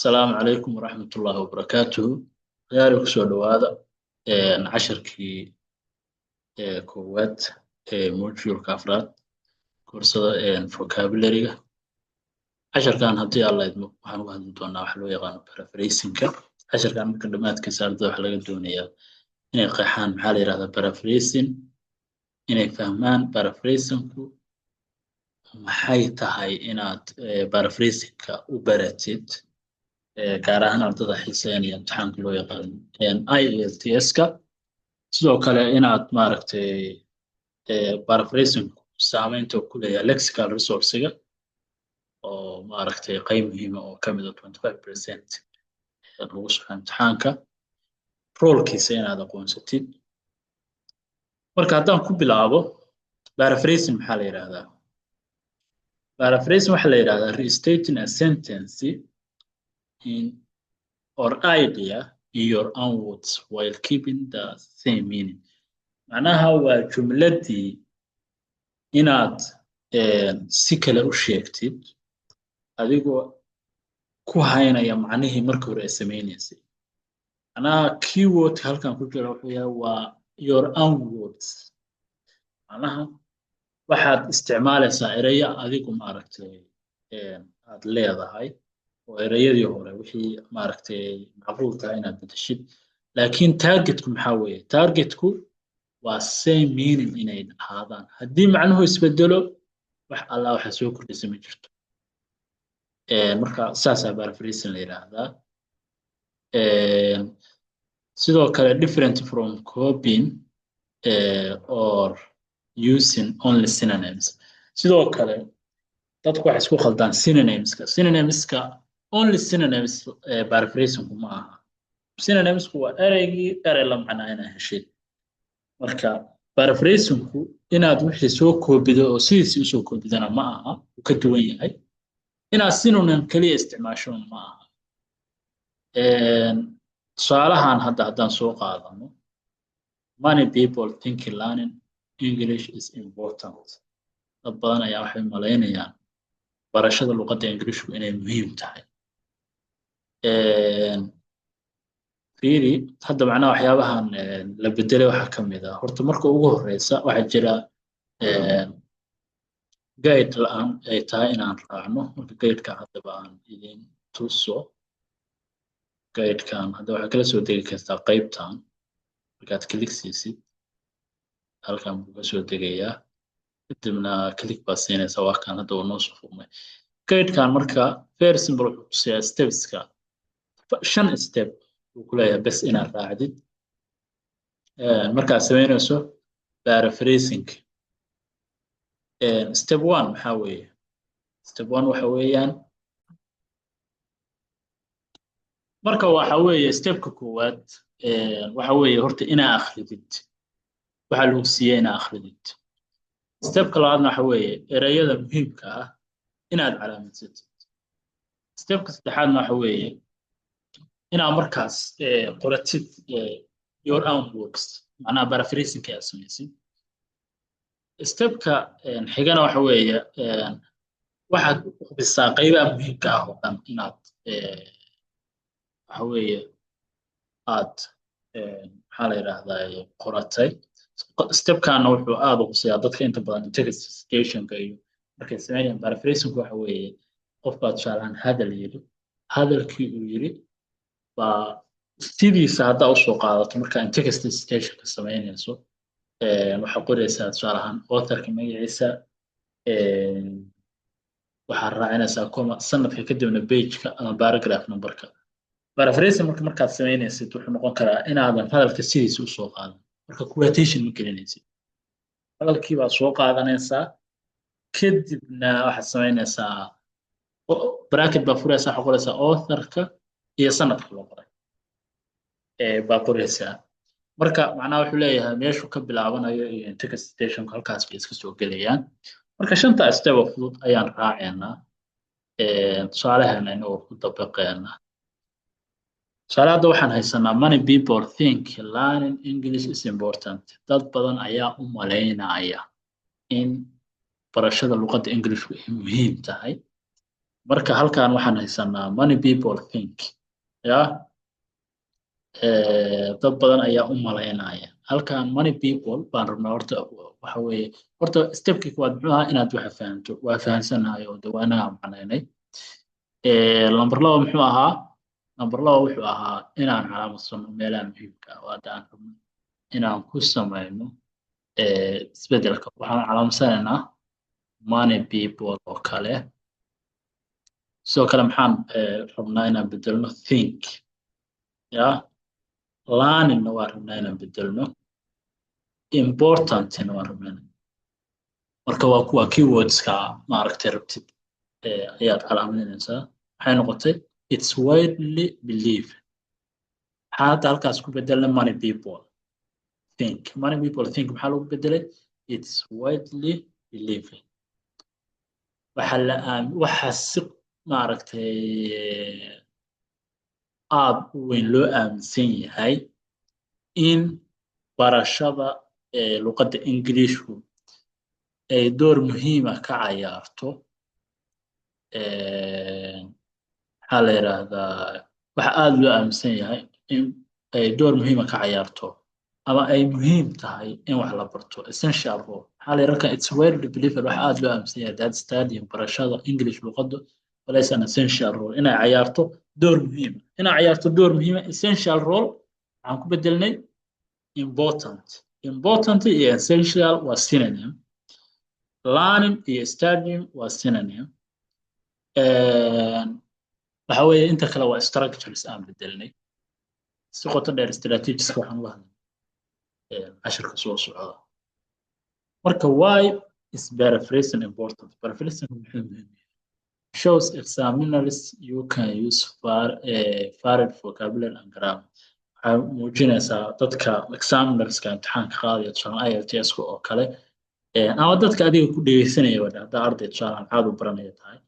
السلام عليكم ورحمة الله وبركاته. عيالي كسو دوادا عشركي كوات موديول كافراد كورسada vocabulary عشركان hadii alla idmo waxaan uga hadli doonaa waxa loo yaqaano paraphrasing-ka casharkan marka dhamaadkiisa ardayda waxa laga doonayaa inay qeexaan maxaa la yiraahdaa paraphrasing inay fahmaan paraphrasing-ku maxay tahay inaad paraphrasing-ka u baratid gaar ahaan ardayda xiiseynaya imtixaanka loo yaqaano IELTS-ka sidoo kale inaad maaragtay paraphrasing saameynta ku leeyahay lexical resource-ga oo maaragtay qayb muhiim ah oo ka mid ah 25% lagu soo imtixaanka role-kiisa inaad aqoonsatid marka haddaan ku bilaabo paraphrasing maxaa la yiraahdaa paraphrasing waxa la yiraahdaa restating a sentence in or idea in your own words while keeping the same meaning macnaha waa jumladii inaad si kale u sheegtid adigoo ku haynaya macnihii markii hore ay sameynaysay macnaha keyword halkan ku jira wuxuu yahay waa your own words macnaha waxaad isticmaalaysaa ereyo adigu maaragtay aad leedahay oo ereyadii hore wixii maaragtay macquul tahay inaad bedeshid laakiin targetku maxaa weeye targetku waa same meaning inay ahaadaan haddii macnuhu isbedelo wax alla waxa soo kordhisa ma jirto marka saasaa paraphrasing la yiraahdaa sidoo kale different from copying or using only synonyms sidoo kale dadku waxay isku khaldaan synonyms-ka only synonyms paraphrasing ma aha synonyms-ku waa erey la macnaa inaa heshid marka paraphrasing-ku inaad wixii soo koobido oo sidiisii usoo koobidana ma aha uu ka duwan yahay inaad synonym kaliya isticmaasho ma aha tusaalahan haddaan soo qaadano many people think learning English is important dad badan ayaa waxay malaynayaan barashada luqadda Ingiriishku inay muhiim tahay fiiri hadda macnaha waxyaabahan la bedelay waxa ka mid ah horta marka ugu horeysa waxa jira guide la'aan ay tahay inaan raacno marka guide-ka hadda baan idin tuso guide-kan hadda waxa kala soo degi kartaa qaybtan markaad click siisid halkan buu ka soo degayaa kadibna click baa siinaysaa waa kan hadda uu noo soo furmay guide-kan marka very simple wuxuu tusayaa steps-ka 5 step uu ku leeyahay bes inaad raacdid markaad samaynayso paraphrasing step 1 maxaa weeye step 1 waxa weeyaan marka waxa weeye stepka koowaad waxa weeye horta inaa akhridid waxa lagu siiyay inaa akhridid stepka labaadna waxa weeye erayada muhiimka ah inaad calaamadsato stepka saddexaadna waxa weeye inaad markaas qoratid your own works macnaha paraphrasing aad samaysid stepka xigana waxa weeye waxaad hubisaa qaybaha muhiimka ah oo dhan inaad waxa weeye aad maxaa la yiraahdaa qoratay stepkana wuxuu aad u quseeyaa dadka inta badan text citation-ka iyo markay sameeyaan paraphrasing waxa weeye qofka tusaalahan hadalkii uu yiri baa sidiisa hadda u soo qaadato marka text citation-ka sameynayso waxa qoraysaa tusaalahan author-ka magaciisa waxa raacinaysaa comma sanadka kadibna page-ka ama paragraph number-ka paraphrasing markaad sameynaysid wuxuu noqon karaa inaadan hadalka sidiisa u soo qaadan marka quotation ma gelinaysid hadalkii baad soo qaadanaysaa kadibna waxaad sameynaysaa bracket baa furaysaa waxaad qoraysaa author-ka iyo sanadka loo qoray baa qoraysaa marka macnaha wuxuu leeyahay meeshuu ka bilaabanayo iyo text citation-ka halkaas bay iska soo gelayaan marka 5 step oo fudud ayaan raacaynaa tusaalaheena inuu ku dabaqeynaa Salaada waxaan haysanaa many people think learning English is important. Dad badan ayaa u malaynaya in barashada luqadda Englishku ay muhiim tahay. marka halkan waxaan haysanaa many people think ya dad badan ayaa u malaynaya halkan many people baan rabnaa horta waxa weeye horta stepkii koowaad muxuu ahaa inaad waxa fahanto waa fahansanahay oo dee waa inaga macnaynay lambar laba muxuu ahaa lambar laba wuxuu ahaa inaan calaamadsanno meelaha muhiimka ah oo hadda aan rabno inaan ku samayno isbedelka waxaan calaamadsanayna many people oo kale sidoo kale maxaan rabnaa inaan bedelno think ya learningna waa rabnaa inaan bedelno importantna waa rabnaa marka waa kuwa keywordska maaragtay rabtid ayaad calaamadinaysaa maxay noqotay it's widely believed maxaa hadda halkaas ku bedelna many people think many people think maxaa lagu bedelay it's widely believed waxa si maaragtay aad u weyn loo aaminsan yahay in barashada luqadda ingiliishku ay door muhiima ka cayaarto maxaa la yidhaahdaa waxa aad loo aaminsan yahay in ay door muhiima ka cayaarto ama ay muhiim tahay in wax la barto essential role maxaa la yidhahdaa it's widely believed waxa aad loo aaminsan yahay that studying barashada english luqadda walaysa an essential role inay cayaarto door muhiima inay cayaarto door muhiima essential role waxaan ku bedelnay important iyo essential waa synonym learning iyo studying waa synonym waxa weeye inta kale waa structures aan bedelnay si qoto dheer strategiska waxaan uga hadlay cashirka soo socda marka why is paraphrasing important paraphrasing muxuu muhiim shows examiners you can use varied vocabulary and grammar waxay muujinaysaa dadka examinerska imtixaanka qaadaya tusaale IELTS oo kale ama dadka adiga ku dhegeysanaya hadda arday tusaale maxaad u baranaya tahay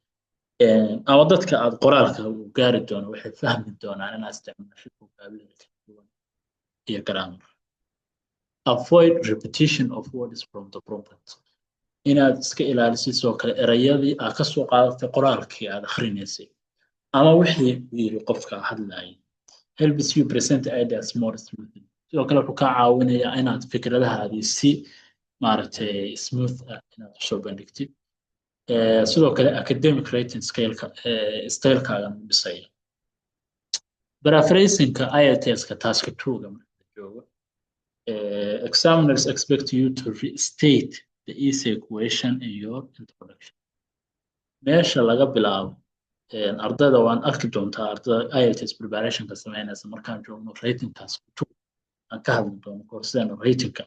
ama dadka aad qoraalka u gaari doono waxay fahmi doonaan inaad isticmaasho vocabulary kala duwan iyo grammar avoid repetition of words from the prompt inaad iska ilaaliso sidoo kale erayadii aad ka soo qaadatay qoraalkii aad akhrinaysay ama wixii yiri qofka hadlayay helps you present ideas more smoothly sidoo kale wuxuu kaa caawinayaa inaad fikradahaadii si maaragtay smooth ah inaad usoo bandhigtid sidoo kale academic writing stylekaaga dhisaya paraphrasingka IELTS-ka taska 2ga marka joogo examiners expect you to restate the easy equation in your introduction meesha laga bilaabo ardayda waan arki doontaa ardayda IELTS preparationka sameynaysa markaan joogno writing task 2 aan ka hadli doono koorsadana writingka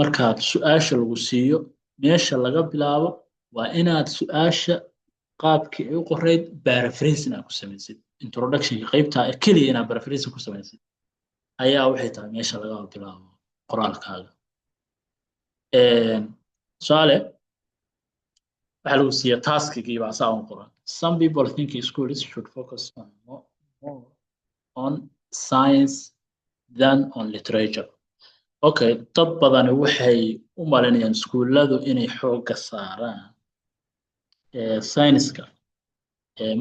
markaad su-aasha lagu siiyo meesha laga bilaabo waa inaad su-aasha qaabkii ay u qorayd paraphrasing aad ku samaysid introductionka qaybta keliya inaad paraphrasing ku samaysid ayaa waxay tahay meesha laga bilaabo qoraalkaaga su'aale waxa lagu siiya taskigii baa saa u qoran some people think schools should focus on more on science than on literature okay dad badani waxay u malinayaan iskuulladu inay xoogga saaraan science-ka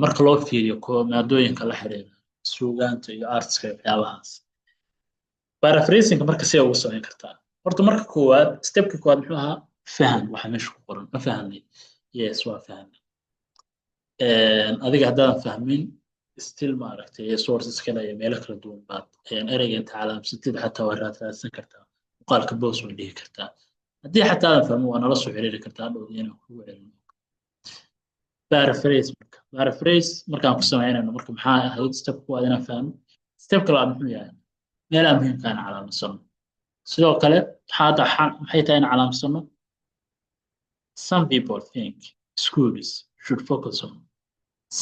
marka loo fiiriyo maadooyinka la xiriira suugaanta iyo artska iyo waxyaabahaas paraphrasingka marka see ugu samayn kartaa horta marka koowaad stepka koowaad muxuu ahaa faham waxa meesha ku qoran ma fahamnay yes waa fahamnay adiga haddaadan fahmin still maaragtay sources kale iyo meelo kala duwan baad ereyga inta calaamsatid xataa waa raadsan kartaa muuqaalka boos way dhihi kartaa haddii xataa aadan fahmin waa nala soo xiriiri kartaa dhowdi inaan kugu celino paraphrase markaan ku samaynayno marka maxaa ahayd step koowaad inaan fahmo stepka labaad muxuu yahay meelaha muhiimka aan calaamadsanno sidoo kale maxay tahay in calaamadsanno some people think schools should focus on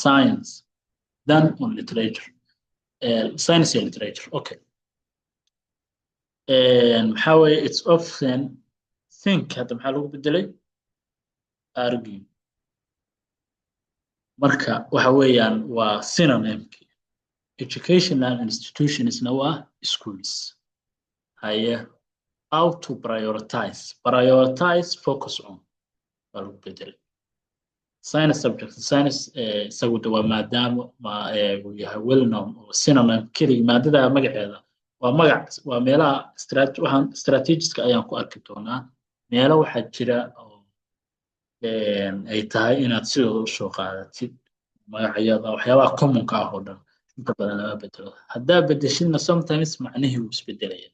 science than on literature science and literature okay maxaa weeye it's often think hadda maxaa lagu bedelay argue marka waxa weeyaan waa synonymki educational institutionsna waa schools haye how to prioritize focus on baa lagu bedelay science subject science isagu waa maadaama uu yahay well known oo synonym keliya maadada magaceeda waa magac waa meelaha waxaan strategiska ayaan ku arki doonaa meelo waxaa jira oo ay tahay inaad sidooda u soo qaadatid magacyada waxyaabaha commonka ah oo dhan inta badan lama bedelo haddaa bedeshidna sometimes macnihii wuu isbedelaya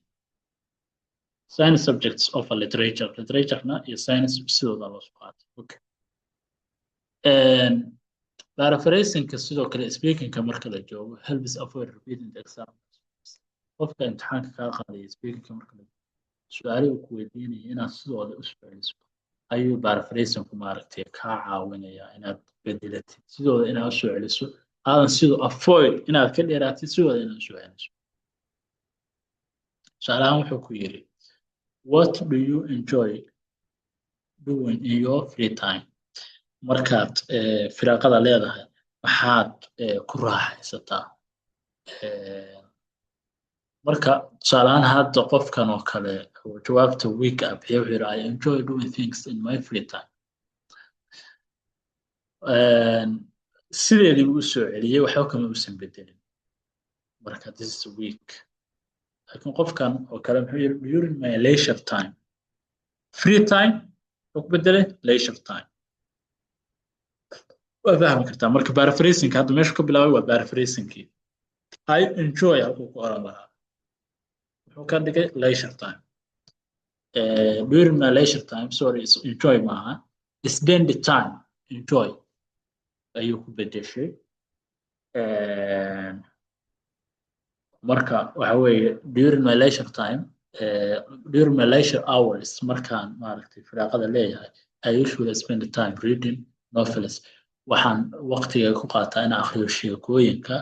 science subjects of a literaturena iyo science sidooda loo soo qaatay okay paraphrasingka sidoo kale speakingka marka la joogo helps avoid repeating the exam qofka imtixaanka kaa qaadaya speakingka marka la su'aalo uu ku weydiinaya inaad sidooda u su'aaliso ayuu paraphrasingku maaragtay kaa caawinayaa inaad bedelatid sidooda inaad u soo celiso aadan sidoo avoid inaad ka dheeraatid sidooda inaad u soo celiso su'aalahan wuxuu ku yidhi what do you enjoy doing in your free time markaad firaaqada leedahay maxaad ku raaxaysataa marka tusaalahaan hadda qofkan oo kale jawaabta week up wuxuu yidhi I enjoy doing things in my free time sideedii uu soo celiyey waxba kama uusan bedelin marka this is a week laakiin qofkan oo kale muxuu yidhi during my leisure time free time wuxuu ku bedelay leisure time waa fahmi kartaa marka paraphrasing hadda meesha ka bilaabay waa paraphrasingkii I enjoy halkuu ku oran lahaa wuxuu ka dhigay leisure time during my leisure time sorry enjoy maaha spend the time enjoy ayuu ku bedeshay marka waxa weeye during my leisure time during my leisure hours markaan maaragtay firaaqada leeyahay I usually spend the time reading novels waxaan waqtiga ku qaataa inaan akhriyo sheekooyinka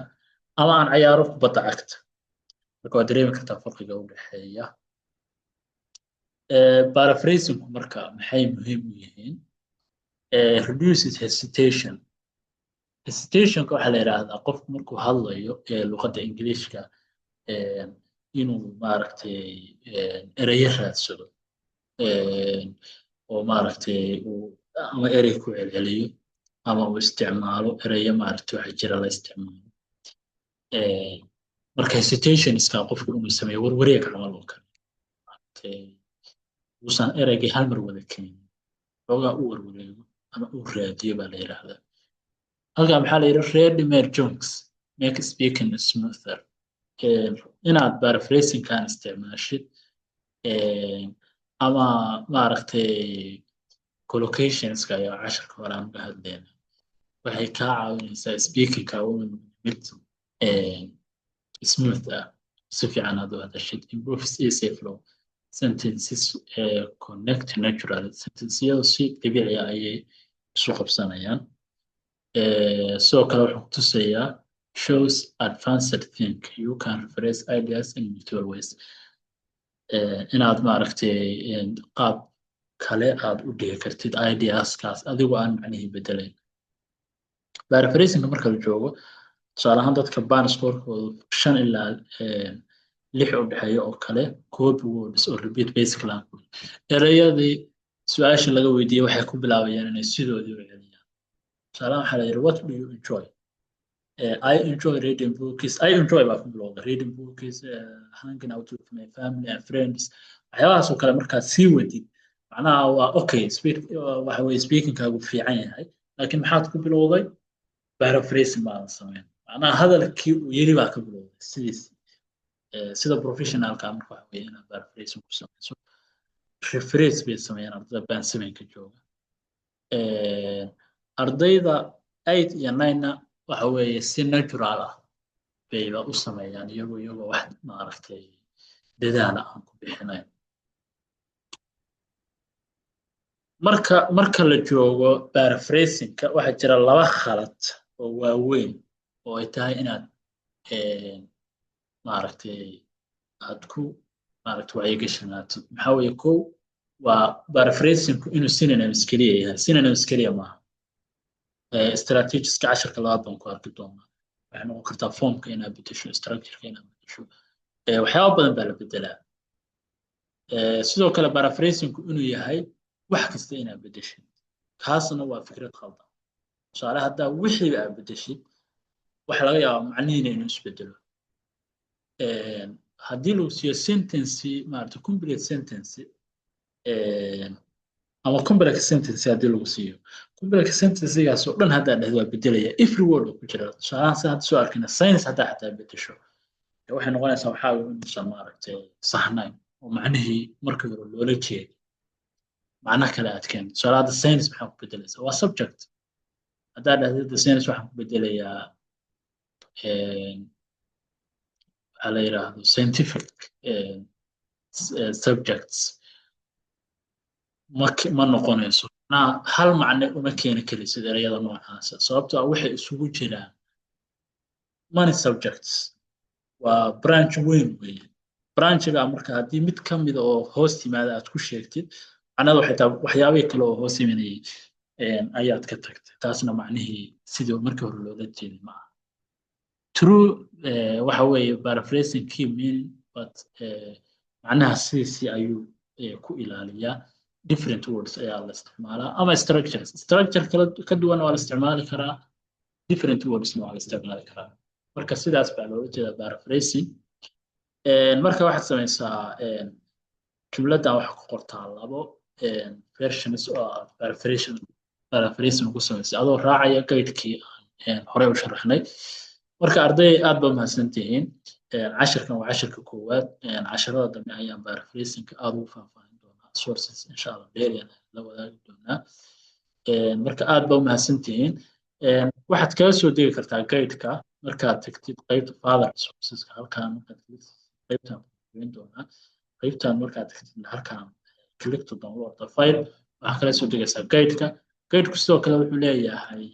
ama aan ciyaaro kubadda cagta marka waad dareemi kartaa farqiga u dhexeeya paraphrasingku marka maxay muhiim u yihiin reduces hesitationka waxaa la yidhaahdaa qofku markuu hadlayo luqadda ingiliishka inuu maaragtay ereyo raadsado oo maaragtay uu ama erey ku celceliyo ama uu isticmaalo ereyo maaragtay waxa jira la isticmaalo marka hesitationska qofku inuu sameeyo warwareeg camal oo kale uusan ereygii hal mar wada keenin xoogaa u warwareego ama uu raadiyo baa la yidhaahdaa halkaa maxaa la yidhi ready-made jokes make speaking smoother inaad paraphrasingkan isticmaashid ama maaragtay collocationska ayaa casharka hore aan uga hadlayna waxay kaa caawinaysaa speakingka mid smooth ah si fiican aad u hadashid improves easy flow sentences connect naturally sentenceyadu si dabiici ah ayay isu qabsanayaan sidoo kale wuxuu tusayaa shows advanced think you can rephrase ideas in multiple ways inaad maaragtay qaab kale aad u dhigi kartid ideaskaas adigoo aan macnihii bedelayn paraphrasingka marka la joogo tusaale ahaan dadka baan scorekoodu 5 ilaa 6 u dhexeeya oo kale copy words oo repeat basic language erayadii su-aasha laga weydiiyey waxay ku bilaabayaan inay sidoodii u celiyaan tusaale waxaa la yidhi what do you enjoy I enjoy reading books I enjoy baa ku bilowda reading books hanging out with my family and friends waxyaabahaas oo kale markaad sii wadid macnaha waa okay waxa weye speakingkaagu fiican yahay laakiin maxaad ku bilowday paraphrasing baadan sameyn macnaha hadalkii uu yiri baa ka bilowday sidiis sida professionalka marka waxa weye inaad paraphrasing ku sameyso rephrase bay sameeyaan ardayda baan sameynka jooga ardayda 8 iyo 9 waxa weeye si natural ah bayba u sameeyaan iyagoo wax maaragtay dadaal aan ku bixinayn marka la joogo paraphrasingka waxa jira laba khalad oo waaweyn oo ay tahay inaad maaragtay aad ku maaragtay wacyigashanaato maxaa weeye kow waa paraphrasingku inuu synonyms keliya yahay synonyms keliya maaha strategiska casharka labaad baan ku arki doonaa waxay noqon kartaa formka inaad bedesho structureka inaad bedesho waxyaaba badan baa la bedelaa sidoo kale paraphrasingku inuu yahay wax kasta inaad bedesho kaasna waa fikrad khaldan tusaale haddaa wixiiba aad bedeshid waxa laga yaabaa macnihiina inuu isbedelo haddii lagu siiyo sentence maarata complete sentence ama complex sentence haddii lagu siiyo complex sentencegaas oo dhan haddaa dhahdo waa bedelaya every word oo ku jira tusaalahaan sida hadda soo arkayna science haddaa xataa bedesho waxay noqonaysaa waxaa inuusan maaragtay saxnayn oo macnihii markii hore loola jeeday macnaha kale aad keento tusaale hadda science maxaa ku bedelaysaa waa subject haddaa dhahdo science waxaan ku bedelayaa waxaa la yidhaahdo scientific subjects ma noqonayso hal macne uma keeni karaysid erayada noocaasa sababtoo ah waxay isugu jiraan many subjects waa branch weyn weeye branchiga marka haddii mid ka mida oo hoos yimaada aad ku sheegtid macnada waxay tahay waxyaabihii kale oo hoos yimanayay ayaad ka tagtay taasna macnihii sidii markii hore loola jeeday ma aha true waxa weeye paraphrasing key meaning but macnaha sidiisii ayuu ku ilaaliyaa different words ayaa la isticmaalaa ama structures structure kala ka duwan waa la isticmaali karaa different words waa la isticmaali karaa marka sidaas baa loola jeedaa paraphrasing marka waxaad samaysaa jumladan waxaa ku qortaa labo versions oo paraphrasing ku samaysay adoo raacaya guidekii aan horey u sharaxnay marka arday aad ba mahadsantihiin cashirkan waa cashirka koowaad casharada dambe ayaan paraphrasing aad ugu faahfaahin doonaa sources insha allah dheeriyaan la wadaagi doonaa marka aad ba mahadsantihiin waxaad kala soo degi kartaa guideka markaad tagtid qaybta father sourceska halkaan markaad qaybtaan kugeyn doonaa qaybtaan markaad tagtid halkaan click to download the file waxaa kala soo degaysaa guideka guideku sidoo kale wuxuu leeyahay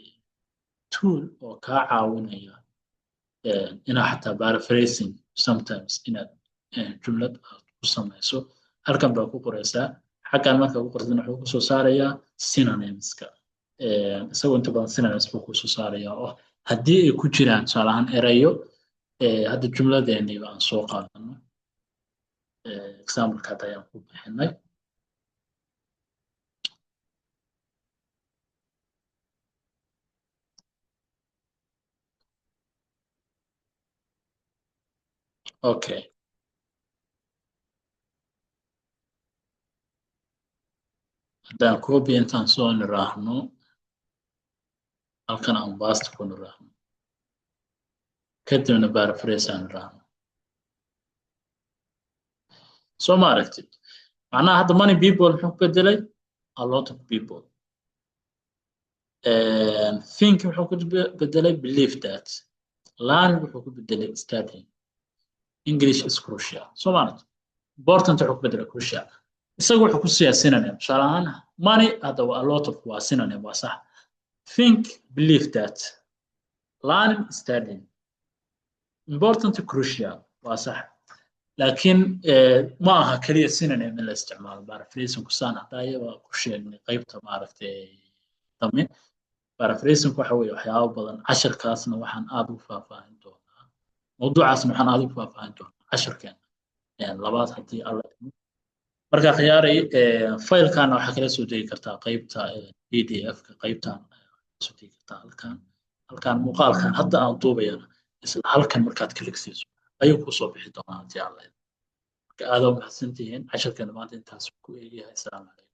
tool oo kaa caawinaya inaad xataa paraphrasing sometimes inaad jumlad aad ku samayso halkan baa ku qoraysaa xaggan markaa ku qortana wuxuu kusoo saarayaa synonymska isagoo inta badan synonyms buu kusoo saarayaa oo haddii ay ku jiraan tusaale ahaan erayo hadda jumladeeniiba aan soo qaadano exampleka hadda ayaan ku bixinay okay haddaan copy intaan soo niraahno halkan aan bast ku niraahno kadibna paraphrase aan niraahno soo ma aragtid macnaha hadda many people muxuu ku bedelay a lot of people think wuxuu ku bedelay believe that learn wuxuu ku bedelay studying English is crucial soo ma aragtid important wuxuu ku bedelay crucial isagu wuxuu ku siyaa synonym tusaale ahaan money hadda a lot of waa synonym waa sax think believe that learn studying important crucial waa sax laakiin ma aha kaliya synonym in la isticmaalo paraphrasing ku saan hadda ayaba ku sheegnay qaybta maaragtay dambe paraphrasing waxa weeye waxyaabo badan casharkaasna waxaan aad u faahfaahin doonaa mawduucaasna waxaan aad u faahfaahin doonaa casharkeena labaad haddii alla marka khiyaaray faylkaana waxaa kala soo degi kartaa qaybta pdf-ka qaybtaan soo degi kartaa halkaan muuqaalkan hadda aan duubayana isla halkan markaad klik siiso ayuu ku soo bixi doonaa haddii alla marka aad u mahadsantihiin casharkeena maanta intaas ku eegyahay asalaamu calaykum